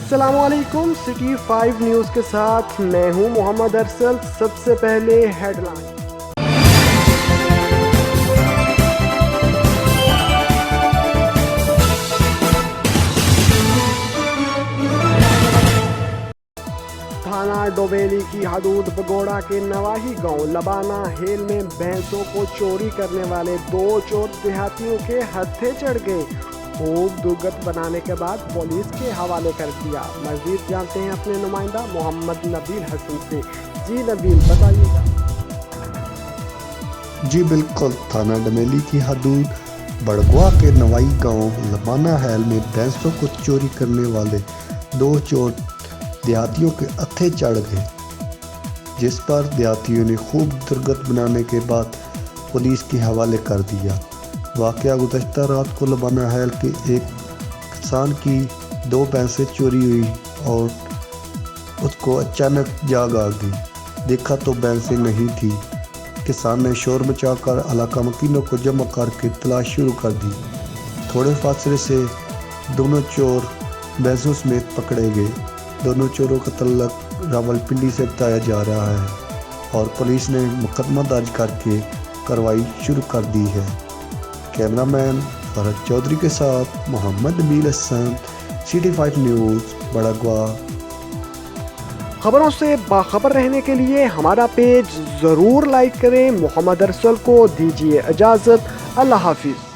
السلام علیکم، city 5 news کے ساتھ میں ہوں محمد ارسل۔ سب سے پہلے ہیڈ لائن۔ تھانہ ڈوبیلی کی حدود بگوڑا کے نواحی گاؤں لبانہ ہیل میں بھینسوں کو چوری کرنے والے 2 چور دیہاتیوں کے ہتھے چڑھ گئے۔ خوب درگت بنانے کے بعد پولیس کے حوالے کر دیا۔ مزید جانتے ہیں اپنے نمائندہ محمد نبیل حسن سے۔ جی نبیل، بتائیے گا۔ جی بالکل، تھانہ ڈوبیلی کی حدود بڑگوا کے نوائی گاؤں لبانہ ہیل میں بھینسوں کو چوری کرنے والے 2 چور دیہاتیوں کے ہتھے چڑھ گئے، جس پر دیہاتیوں نے خوب درگت بنانے کے بعد پولیس کے حوالے کر دیا۔ واقعہ گزشتہ رات کو لبانہ ہیل کے ایک کسان کی 2 بھینسیں چوری ہوئی اور اس کو اچانک جاگ آ گئی۔ دیکھا تو بھینسیں نہیں تھی۔ کسان نے شور مچا کر علاقہ مکینوں کو جمع کر کے تلاش شروع کر دی۔ تھوڑے فاصلے سے دونوں چور بھینسوں سمیت پکڑے گئے۔ دونوں چوروں کا تعلق راولپنڈی سے بتایا جا رہا ہے اور پولیس نے مقدمہ درج کر کے کارروائی شروع کر دی ہے۔ کیمرہ مین فرحت چودھری کے ساتھ محمد نبیل حسن، سٹی 5 نیوز، بڑگوا۔ خبروں سے باخبر رہنے کے لیے ہمارا پیج ضرور لائک کریں۔ محمد ارسل کو دیجیے اجازت۔ اللہ حافظ۔